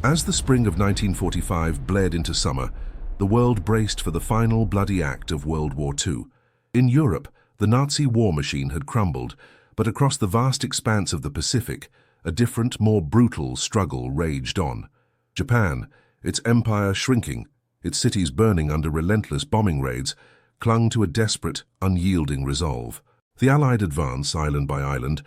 As the spring of 1945 bled into summer, the world braced for the final bloody act of World War II. In Europe, the Nazi war machine had crumbled, but across the vast expanse of the Pacific, a different, more brutal struggle raged on. Japan, its empire shrinking, its cities burning under relentless bombing raids, clung to a desperate, unyielding resolve. The Allied advance, island by island,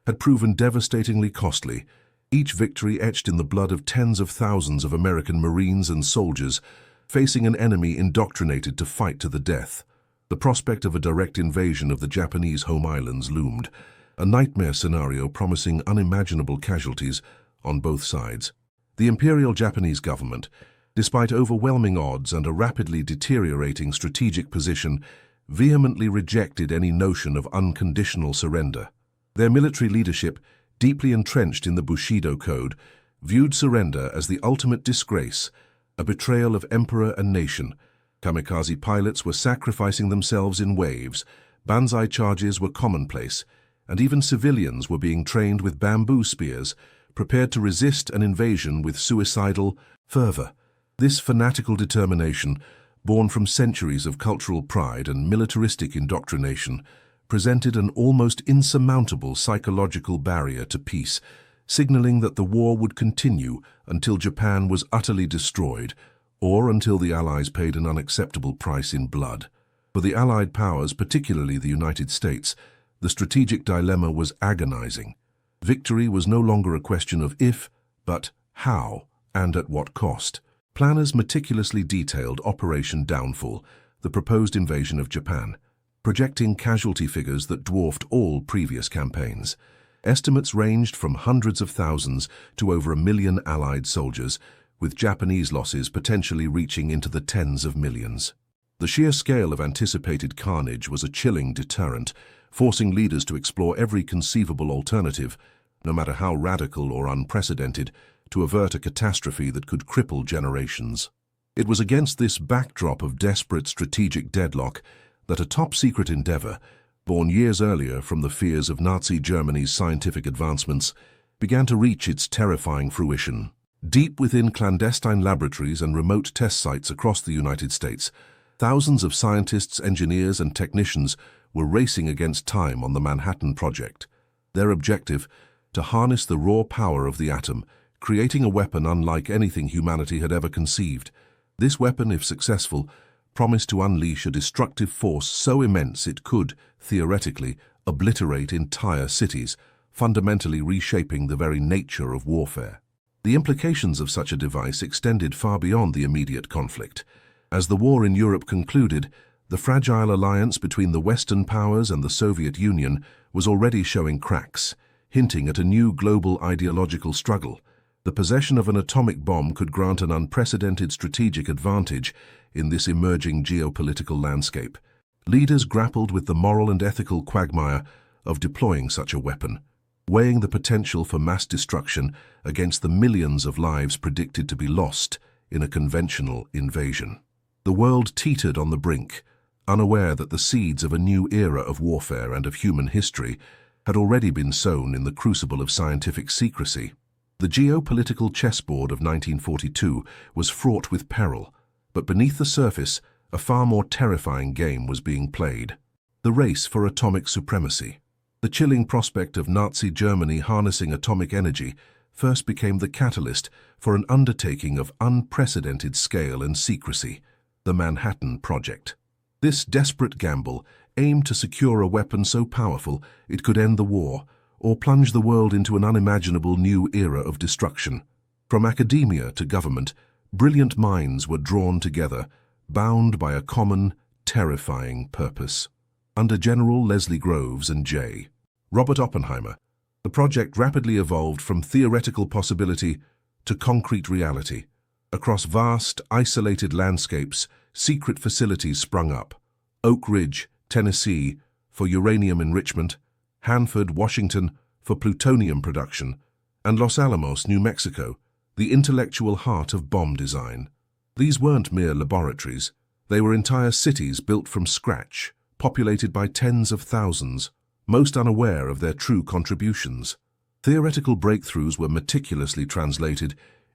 had proven devastatingly costly, each victory etched in the blood of tens of thousands of American Marines and soldiers, facing an enemy indoctrinated to fight to the death. The prospect of a direct invasion of the Japanese home islands loomed, a nightmare scenario promising unimaginable casualties on both sides. The Imperial Japanese government, despite overwhelming odds and a rapidly deteriorating strategic position, vehemently rejected any notion of unconditional surrender. Their military leadership, deeply entrenched in the Bushido Code, viewed surrender as the ultimate disgrace, a betrayal of emperor and nation. Kamikaze pilots were sacrificing themselves in waves, banzai charges were commonplace, and even civilians were being trained with bamboo spears, prepared to resist an invasion with suicidal fervor. This fanatical determination, born from centuries of cultural pride and militaristic indoctrination, presented an almost insurmountable psychological barrier to peace, signaling that the war would continue until Japan was utterly destroyed, or until the Allies paid an unacceptable price in blood. For the Allied powers, particularly the United States, the strategic dilemma was agonizing. Victory was no longer a question of if, but how, and at what cost. Planners meticulously detailed Operation Downfall, the proposed invasion of Japan, projecting casualty figures that dwarfed all previous campaigns. Estimates ranged from hundreds of thousands to over 1 million Allied soldiers, with Japanese losses potentially reaching into the tens of millions. The sheer scale of anticipated carnage was a chilling deterrent, forcing leaders to explore every conceivable alternative, no matter how radical or unprecedented, to avert a catastrophe that could cripple generations. It was against this backdrop of desperate strategic deadlock that a top-secret endeavor, born years earlier from the fears of Nazi Germany's scientific advancements, began to reach its terrifying fruition. Deep within clandestine laboratories and remote test sites across the United States, thousands of scientists, engineers, and technicians were racing against time on the Manhattan Project. Their objective, to harness the raw power of the atom, creating a weapon unlike anything humanity had ever conceived. This weapon, if successful, promised to unleash a destructive force so immense it could, theoretically, obliterate entire cities, fundamentally reshaping the very nature of warfare. The implications of such a device extended far beyond the immediate conflict. As the war in Europe concluded, the fragile alliance between the Western powers and the Soviet Union was already showing cracks, hinting at a new global ideological struggle. The possession of an atomic bomb could grant an unprecedented strategic advantage in this emerging geopolitical landscape. Leaders grappled with the moral and ethical quagmire of deploying such a weapon, weighing the potential for mass destruction against the millions of lives predicted to be lost in a conventional invasion. The world teetered on the brink, unaware that the seeds of a new era of warfare and of human history had already been sown in the crucible of scientific secrecy. The geopolitical chessboard of 1942 was fraught with peril, but beneath the surface, a far more terrifying game was being played. The race for atomic supremacy. The chilling prospect of Nazi Germany harnessing atomic energy first became the catalyst for an undertaking of unprecedented scale and secrecy, the Manhattan Project. This desperate gamble aimed to secure a weapon so powerful it could end the war, or plunge the world into an unimaginable new era of destruction. From academia to government, brilliant minds were drawn together, bound by a common, terrifying purpose. Under General Leslie Groves and J. Robert Oppenheimer, the project rapidly evolved from theoretical possibility to concrete reality. Across vast, isolated landscapes, secret facilities sprung up. Oak Ridge, Tennessee, for uranium enrichment, Hanford, Washington, for plutonium production, and Los Alamos, New Mexico, the intellectual heart of bomb design. These weren't mere laboratories. They were entire cities built from scratch, populated by tens of thousands, most unaware of their true contributions. Theoretical breakthroughs were meticulously translated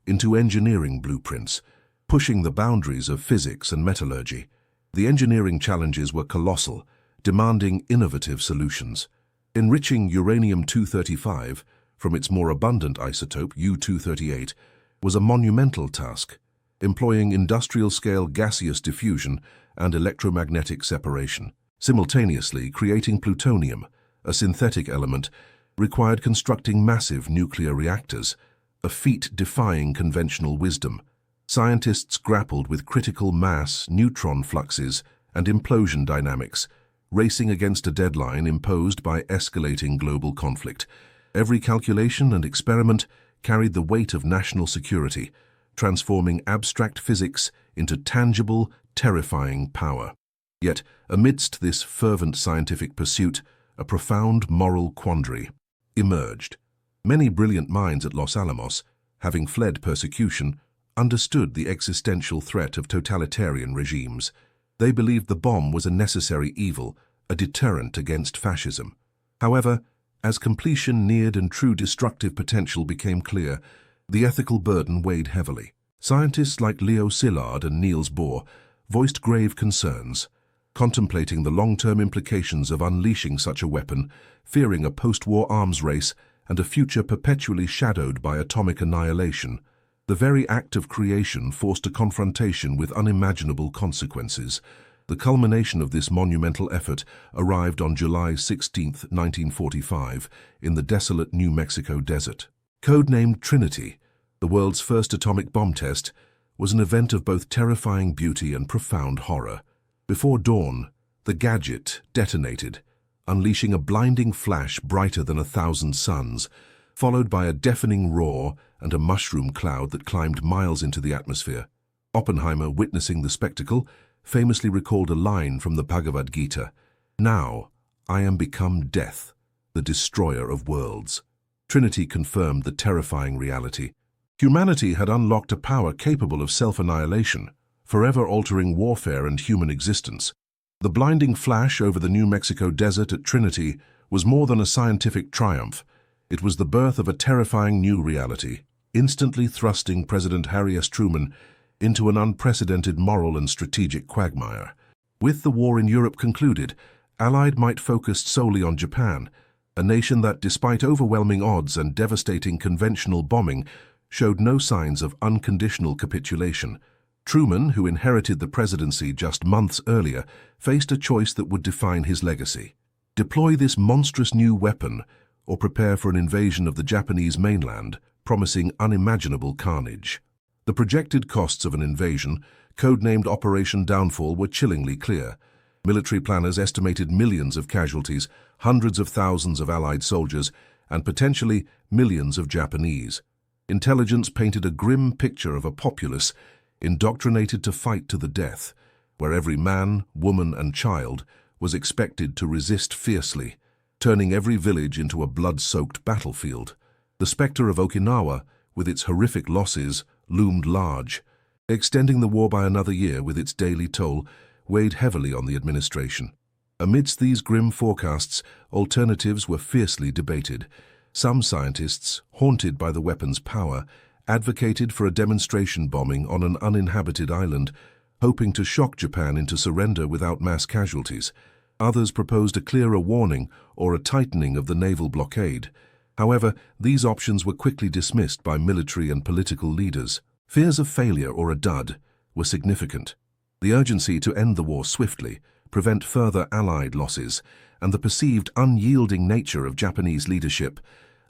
into engineering blueprints, pushing the boundaries of physics and metallurgy. The engineering challenges were colossal, demanding innovative solutions. Enriching uranium-235 from its more abundant isotope, U-238, was a monumental task, employing industrial-scale gaseous diffusion and electromagnetic separation. Simultaneously, creating plutonium, a synthetic element, required constructing massive nuclear reactors, a feat defying conventional wisdom. Scientists grappled with critical mass, neutron fluxes, and implosion dynamics, racing against a deadline imposed by escalating global conflict. Every calculation and experiment carried the weight of national security, transforming abstract physics into tangible, terrifying power. Yet, amidst this fervent scientific pursuit, a profound moral quandary emerged. Many brilliant minds at Los Alamos, having fled persecution, understood the existential threat of totalitarian regimes. They believed the bomb was a necessary evil, a deterrent against fascism. However, as completion neared and true destructive potential became clear, the ethical burden weighed heavily. Scientists like Leo Szilard and Niels Bohr voiced grave concerns, contemplating the long-term implications of unleashing such a weapon, fearing a post-war arms race and a future perpetually shadowed by atomic annihilation. The very act of creation forced a confrontation with unimaginable consequences. The culmination of this monumental effort arrived on July 16, 1945, in the desolate New Mexico desert. Codenamed Trinity, the world's first atomic bomb test, was an event of both terrifying beauty and profound horror. Before dawn, the gadget detonated, unleashing a blinding flash brighter than 1,000 suns, followed by a deafening roar and a mushroom cloud that climbed miles into the atmosphere. Oppenheimer, witnessing the spectacle, famously recalled a line from the Bhagavad Gita, "Now I am become death, the destroyer of worlds." Trinity confirmed the terrifying reality. Humanity had unlocked a power capable of self-annihilation, forever altering warfare and human existence. The blinding flash over the New Mexico desert at Trinity was more than a scientific triumph. It was the birth of a terrifying new reality, instantly thrusting President Harry S. Truman into an unprecedented moral and strategic quagmire. With the war in Europe concluded, Allied might focused solely on Japan, a nation that, despite overwhelming odds and devastating conventional bombing, showed no signs of unconditional capitulation. Truman, who inherited the presidency just months earlier, faced a choice that would define his legacy. Deploy this monstrous new weapon, or prepare for an invasion of the Japanese mainland, promising unimaginable carnage. The projected costs of an invasion, codenamed Operation Downfall, were chillingly clear. Military planners estimated millions of casualties, hundreds of thousands of Allied soldiers, and potentially millions of Japanese. Intelligence painted a grim picture of a populace indoctrinated to fight to the death, where every man, woman, and child was expected to resist fiercely, turning every village into a blood-soaked battlefield. The specter of Okinawa, with its horrific losses, loomed large. Extending the war by another year with its daily toll weighed heavily on the administration. Amidst these grim forecasts, alternatives were fiercely debated. Some scientists, haunted by the weapon's power, advocated for a demonstration bombing on an uninhabited island, hoping to shock Japan into surrender without mass casualties. Others proposed a clearer warning or a tightening of the naval blockade. However, these options were quickly dismissed by military and political leaders. Fears of failure or a dud were significant. The urgency to end the war swiftly, prevent further Allied losses, and the perceived unyielding nature of Japanese leadership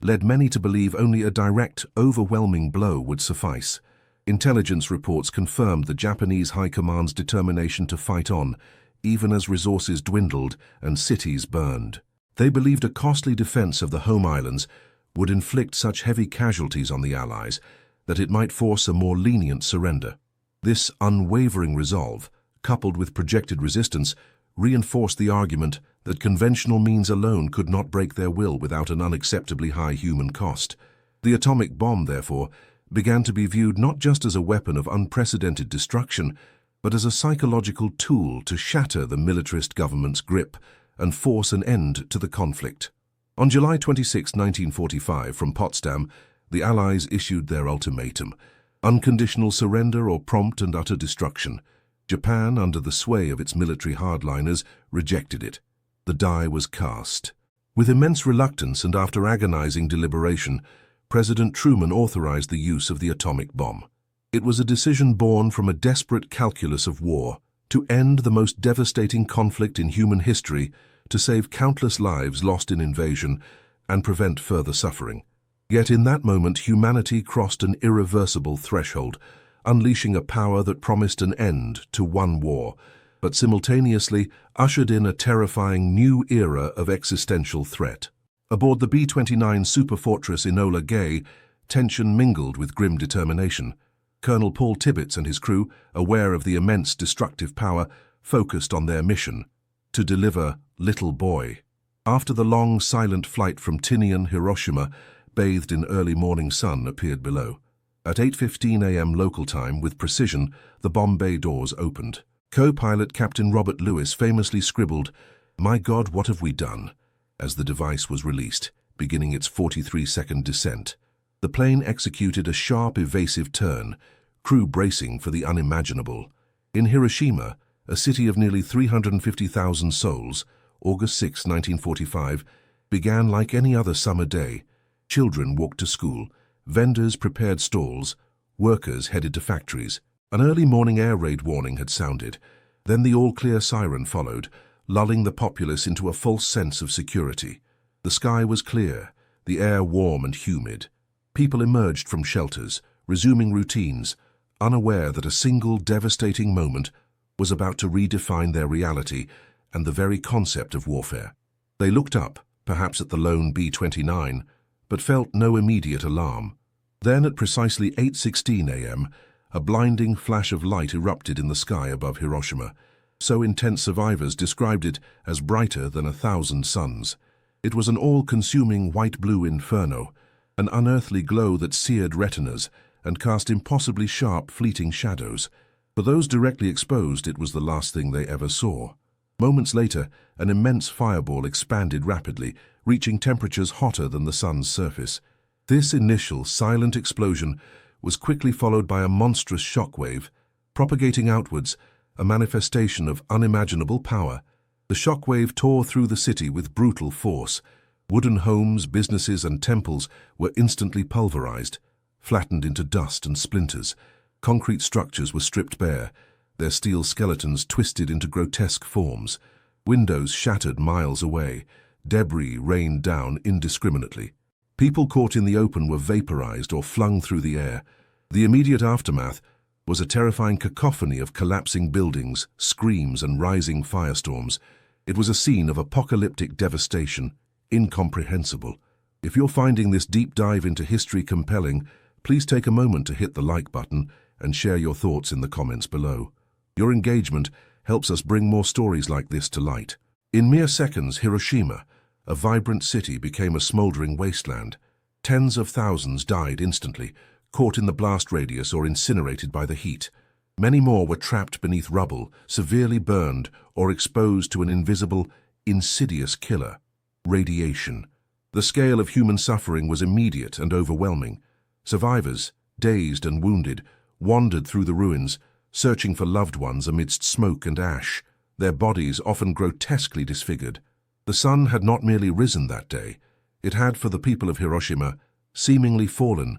led many to believe only a direct, overwhelming blow would suffice. Intelligence reports confirmed the Japanese High Command's determination to fight on, even as resources dwindled and cities burned. They believed a costly defense of the home islands would inflict such heavy casualties on the Allies that it might force a more lenient surrender. This unwavering resolve, coupled with projected resistance, reinforced the argument that conventional means alone could not break their will without an unacceptably high human cost. The atomic bomb, therefore, began to be viewed not just as a weapon of unprecedented destruction, but as a psychological tool to shatter the militarist government's grip and force an end to the conflict. On July 26, 1945, from Potsdam, the Allies issued their ultimatum: Unconditional surrender or prompt and utter destruction. Japan, under the sway of its military hardliners, rejected it. The die was cast. With immense reluctance and after agonizing deliberation, President Truman authorized the use of the atomic bomb. It was a decision born from a desperate calculus of war, to end the most devastating conflict in human history, to save countless lives lost in invasion, and prevent further suffering. Yet in that moment, humanity crossed an irreversible threshold, unleashing a power that promised an end to one war, but simultaneously ushered in a terrifying new era of existential threat. Aboard the B-29 superfortress Enola Gay, tension mingled with grim determination. Colonel Paul Tibbets and his crew, aware of the immense destructive power, focused on their mission, to deliver Little Boy. After the long, silent flight from Tinian, Hiroshima, bathed in early morning sun, appeared below. At 8:15 a.m. local time, with precision, the bomb bay doors opened. Co-pilot Captain Robert Lewis famously scribbled, "My God, what have we done?" as the device was released, beginning its 43-second descent. The plane executed a sharp, evasive turn, crew bracing for the unimaginable. In Hiroshima, a city of nearly 350,000 souls, August 6, 1945, began like any other summer day. Children walked to school, vendors prepared stalls, workers headed to factories. An early morning air raid warning had sounded. Then the all-clear siren followed, lulling the populace into a false sense of security. The sky was clear, the air warm and humid. People emerged from shelters, resuming routines, unaware that a single devastating moment was about to redefine their reality and the very concept of warfare. They looked up, perhaps at the lone B-29, but felt no immediate alarm. Then at precisely 8:16 a.m., a blinding flash of light erupted in the sky above Hiroshima. So intense survivors described it as brighter than 1,000 suns. It was an all-consuming white-blue inferno, an unearthly glow that seared retinas and cast impossibly sharp, fleeting shadows. For those directly exposed, it was the last thing they ever saw. Moments later, an immense fireball expanded rapidly, reaching temperatures hotter than the sun's surface. This initial, silent explosion was quickly followed by a monstrous shockwave, propagating outwards, a manifestation of unimaginable power. The shockwave tore through the city with brutal force. Wooden homes, businesses, and temples were instantly pulverized, flattened into dust and splinters. Concrete structures were stripped bare, their steel skeletons twisted into grotesque forms. Windows shattered miles away. Debris rained down indiscriminately. People caught in the open were vaporized or flung through the air. The immediate aftermath was a terrifying cacophony of collapsing buildings, screams, and rising firestorms. It was a scene of apocalyptic devastation, incomprehensible. If you're finding this deep dive into history compelling, please take a moment to hit the like button and share your thoughts in the comments below. Your engagement helps us bring more stories like this to light. In mere seconds, Hiroshima, a vibrant city, became a smoldering wasteland. Tens of thousands died instantly, caught in the blast radius or incinerated by the heat. Many more were trapped beneath rubble, severely burned, or exposed to an invisible, insidious killer: radiation. The scale of human suffering was immediate and overwhelming. Survivors, dazed and wounded, wandered through the ruins, searching for loved ones amidst smoke and ash, their bodies often grotesquely disfigured. The sun had not merely risen that day, it had, for the people of Hiroshima, seemingly fallen,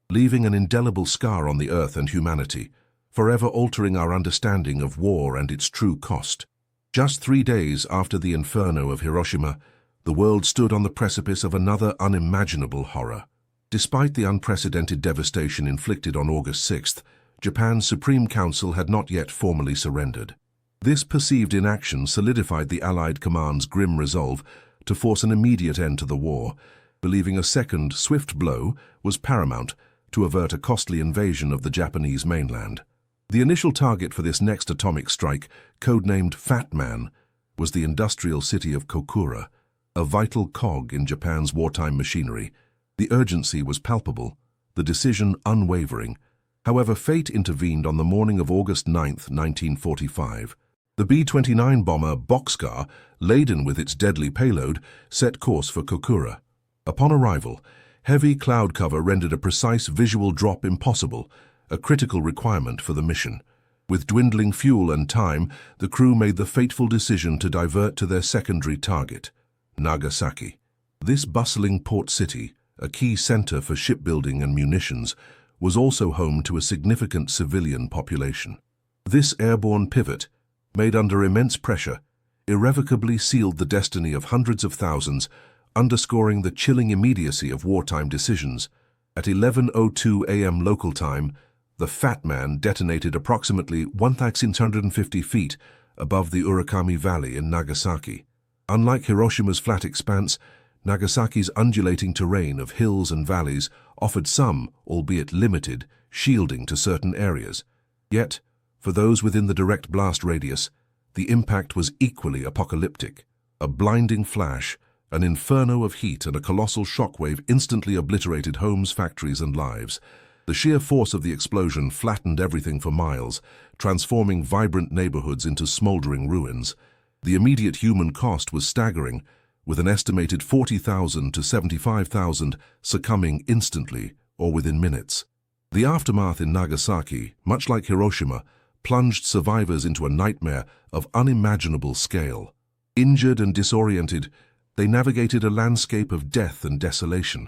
leaving an indelible scar on the earth and humanity, forever altering our understanding of war and its true cost. Just 3 days after the inferno of Hiroshima, the world stood on the precipice of another unimaginable horror. Despite the unprecedented devastation inflicted on August 6th, Japan's Supreme Council had not yet formally surrendered. This perceived inaction solidified the Allied command's grim resolve to force an immediate end to the war, believing a second, swift blow was paramount to avert a costly invasion of the Japanese mainland. The initial target for this next atomic strike, codenamed Fat Man, was the industrial city of Kokura, a vital cog in Japan's wartime machinery. The urgency was palpable, the decision unwavering. However, fate intervened on the morning of August 9, 1945. The B-29 bomber Boxcar, laden with its deadly payload, set course for Kokura. Upon arrival, heavy cloud cover rendered a precise visual drop impossible, a critical requirement for the mission. With dwindling fuel and time, the crew made the fateful decision to divert to their secondary target, Nagasaki. This bustling port city, a key center for shipbuilding and munitions, was also home to a significant civilian population. This airborne pivot, made under immense pressure, irrevocably sealed the destiny of hundreds of thousands, underscoring the chilling immediacy of wartime decisions. At 11:02 a.m. local time, the Fat Man detonated approximately 1,650 feet above the Urakami Valley in Nagasaki. Unlike Hiroshima's flat expanse, Nagasaki's undulating terrain of hills and valleys offered some, albeit limited, shielding to certain areas. Yet, for those within the direct blast radius, the impact was equally apocalyptic. A blinding flash, an inferno of heat, and a colossal shockwave instantly obliterated homes, factories, and lives. The sheer force of the explosion flattened everything for miles, transforming vibrant neighborhoods into smoldering ruins. The immediate human cost was staggering, with an estimated 40,000 to 75,000 succumbing instantly or within minutes. The aftermath in Nagasaki, much like Hiroshima, plunged survivors into a nightmare of unimaginable scale. Injured and disoriented, they navigated a landscape of death and desolation.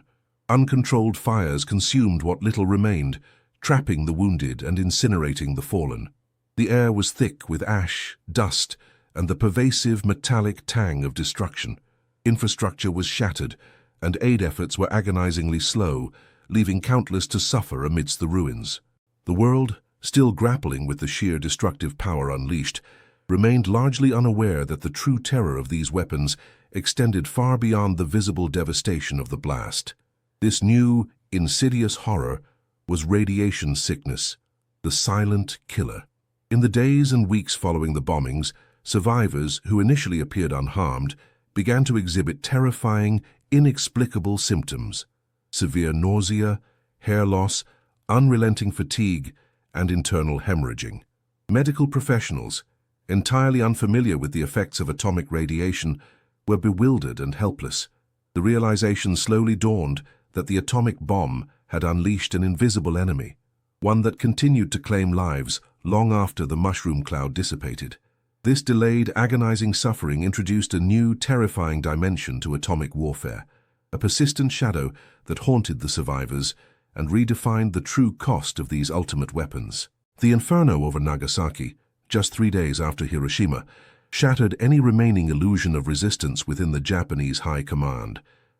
Uncontrolled fires consumed what little remained, trapping the wounded and incinerating the fallen. The air was thick with ash, dust, and the pervasive metallic tang of destruction. Infrastructure was shattered, and aid efforts were agonizingly slow, leaving countless to suffer amidst the ruins. The world, still grappling with the sheer destructive power unleashed, remained largely unaware that the true terror of these weapons extended far beyond the visible devastation of the blast. This new, insidious horror was radiation sickness, the silent killer. In the days and weeks following the bombings, survivors, who initially appeared unharmed, began to exhibit terrifying, inexplicable symptoms: severe nausea, hair loss, unrelenting fatigue, and internal hemorrhaging. Medical professionals, entirely unfamiliar with the effects of atomic radiation, were bewildered and helpless. The realization slowly dawned that the atomic bomb had unleashed an invisible enemy, one that continued to claim lives long after the mushroom cloud dissipated. This delayed, agonizing suffering introduced a new, terrifying dimension to atomic warfare, a persistent shadow that haunted the survivors and redefined the true cost of these ultimate weapons. The inferno over Nagasaki, just 3 days after Hiroshima, shattered any remaining illusion of resistance within the Japanese high command.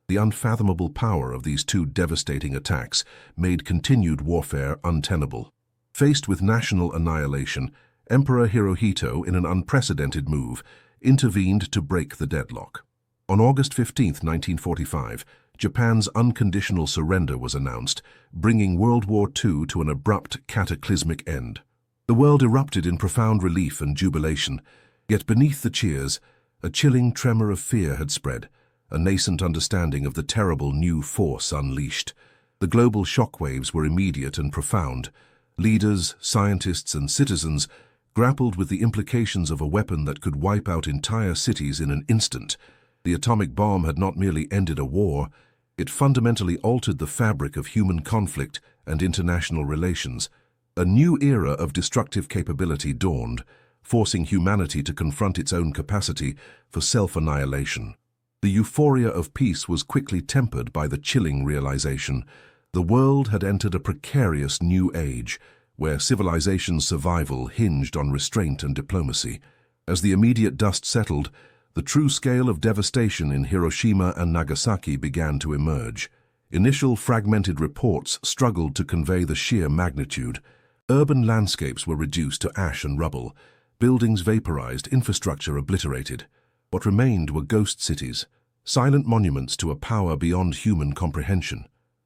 The unfathomable power of these two devastating attacks made continued warfare untenable. Faced with national annihilation, Emperor Hirohito, in an unprecedented move, intervened to break the deadlock. On August 15, 1945, Japan's unconditional surrender was announced, bringing World War II to an abrupt, cataclysmic end. The world erupted in profound relief and jubilation, yet beneath the cheers, a chilling tremor of fear had spread, a nascent understanding of the terrible new force unleashed. The global shockwaves were immediate and profound. Leaders, scientists, and citizens grappled with the implications of a weapon that could wipe out entire cities in an instant. The atomic bomb had not merely ended a war, it fundamentally altered the fabric of human conflict and international relations. A new era of destructive capability dawned, forcing humanity to confront its own capacity for self-annihilation. The euphoria of peace was quickly tempered by the chilling realization the world had entered a precarious new age, where civilization's survival hinged on restraint and diplomacy. As the immediate dust settled, the true scale of devastation in Hiroshima and Nagasaki began to emerge. Initial fragmented reports struggled to convey the sheer magnitude. Urban landscapes were reduced to ash and rubble, buildings vaporized, infrastructure obliterated. What remained were ghost cities, silent monuments to a power beyond human comprehension.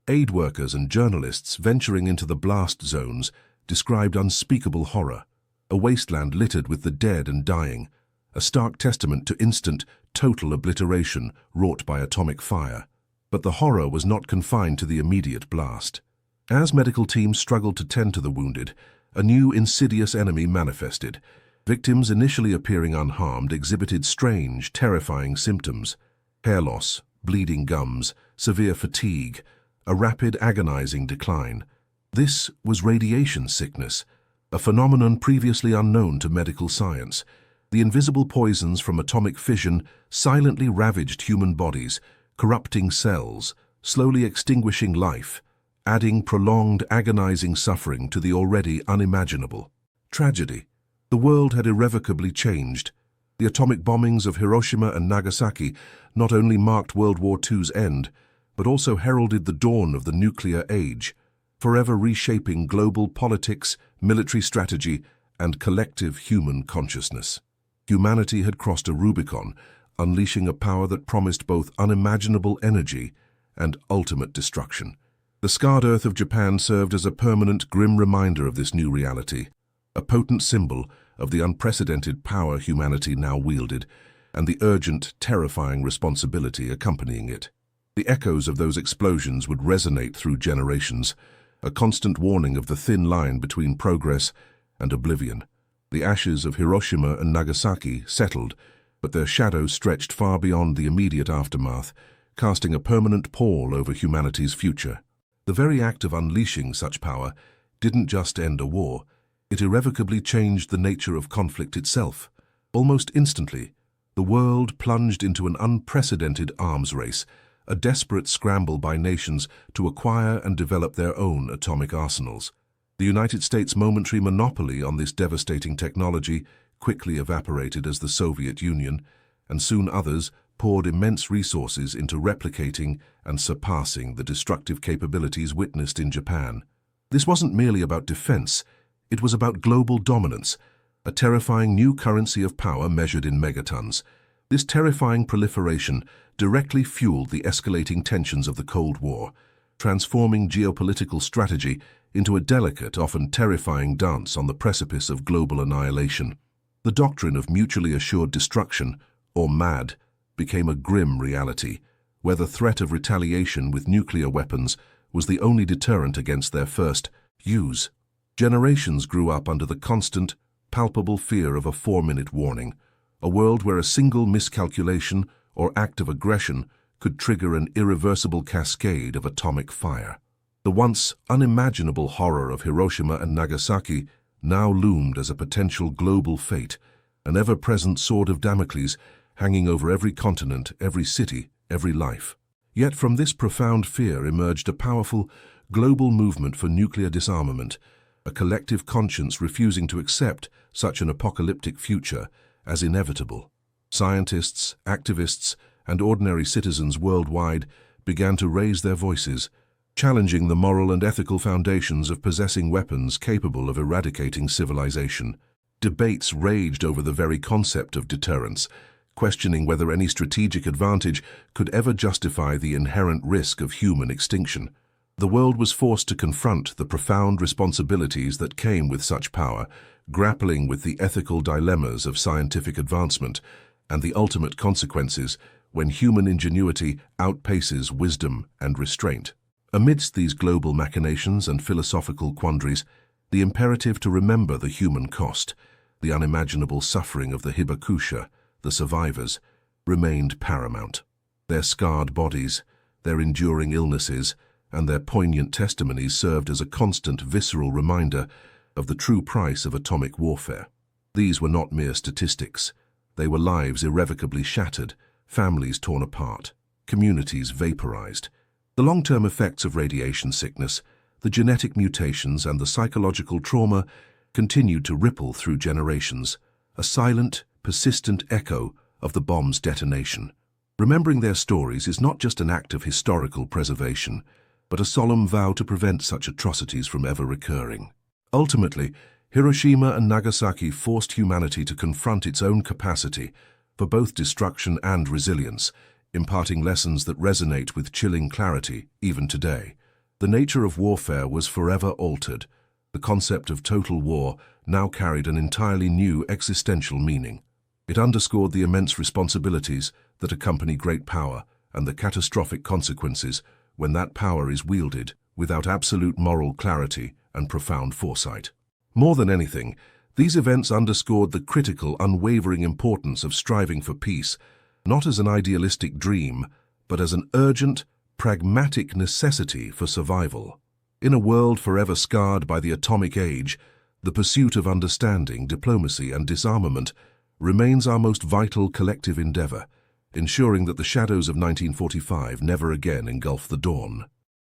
Aid workers and journalists venturing into the blast zones described unspeakable horror, a wasteland littered with the dead and dying, a stark testament to instant, total obliteration wrought by atomic fire. But the horror was not confined to the immediate blast. As medical teams struggled to tend to the wounded, a new insidious enemy manifested. Victims initially appearing unharmed exhibited strange, terrifying symptoms: hair loss, bleeding gums, severe fatigue, a rapid, agonizing decline. This was radiation sickness, a phenomenon previously unknown to medical science. The invisible poisons from atomic fission silently ravaged human bodies, corrupting cells, slowly extinguishing life, adding prolonged, agonizing suffering to the already unimaginable. Tragedy. The world had irrevocably changed. The atomic bombings of Hiroshima and Nagasaki not only marked World War II's end, but also heralded the dawn of the nuclear age, forever reshaping global politics, military strategy, and collective human consciousness. Humanity had crossed a Rubicon, unleashing a power that promised both unimaginable energy and ultimate destruction. The scarred earth of Japan served as a permanent, grim reminder of this new reality, a potent symbol of the unprecedented power humanity now wielded and the urgent, terrifying responsibility accompanying it. The echoes of those explosions would resonate through generations, a constant warning of the thin line between progress and oblivion. The ashes of Hiroshima and Nagasaki settled, but their shadows stretched far beyond the immediate aftermath, casting a permanent pall over humanity's future. The very act of unleashing such power didn't just end a war, it irrevocably changed the nature of conflict itself. Almost instantly, the world plunged into an unprecedented arms race, a desperate scramble by nations to acquire and develop their own atomic arsenals. The United States' momentary monopoly on this devastating technology quickly evaporated as the Soviet Union, and soon others poured immense resources into replicating and surpassing the destructive capabilities witnessed in Japan. This wasn't merely about defense, it was about global dominance, a terrifying new currency of power measured in megatons. This terrifying proliferation directly fueled the escalating tensions of the Cold War, transforming geopolitical strategy into a delicate, often terrifying dance on the precipice of global annihilation. The doctrine of mutually assured destruction, or MAD, became a grim reality, where the threat of retaliation with nuclear weapons was the only deterrent against their first use. Generations grew up under the constant, palpable fear of a 4-minute warning, a world where a single miscalculation or act of aggression could trigger an irreversible cascade of atomic fire. The once unimaginable horror of Hiroshima and Nagasaki now loomed as a potential global fate, an ever-present sword of Damocles hanging over every continent, every city, every life. Yet from this profound fear emerged a powerful, global movement for nuclear disarmament, a collective conscience refusing to accept such an apocalyptic future as inevitable. Scientists, activists, and ordinary citizens worldwide began to raise their voices, challenging the moral and ethical foundations of possessing weapons capable of eradicating civilization. Debates raged over the very concept of deterrence, questioning whether any strategic advantage could ever justify the inherent risk of human extinction. The world was forced to confront the profound responsibilities that came with such power, grappling with the ethical dilemmas of scientific advancement and the ultimate consequences when human ingenuity outpaces wisdom and restraint. Amidst these global machinations and philosophical quandaries, the imperative to remember the human cost, the unimaginable suffering of the hibakusha, the survivors, remained paramount. Their scarred bodies, their enduring illnesses, and their poignant testimonies served as a constant, visceral reminder of the true price of atomic warfare. These were not mere statistics. They were lives irrevocably shattered, families torn apart, communities vaporized. The long-term effects of radiation sickness, the genetic mutations and the psychological trauma continued to ripple through generations, a silent, persistent echo of the bomb's detonation. Remembering their stories is not just an act of historical preservation, but a solemn vow to prevent such atrocities from ever recurring. Ultimately, Hiroshima and Nagasaki forced humanity to confront its own capacity for both destruction and resilience, imparting lessons that resonate with chilling clarity even today. The nature of warfare was forever altered. The concept of total war now carried an entirely new existential meaning. It underscored the immense responsibilities that accompany great power and the catastrophic consequences when that power is wielded without absolute moral clarity and profound foresight. More than anything, these events underscored the critical, unwavering importance of striving for peace, not as an idealistic dream, but as an urgent, pragmatic necessity for survival. In a world forever scarred by the atomic age, the pursuit of understanding, diplomacy, and disarmament remains our most vital collective endeavor, ensuring that the shadows of 1945 never again engulf the dawn.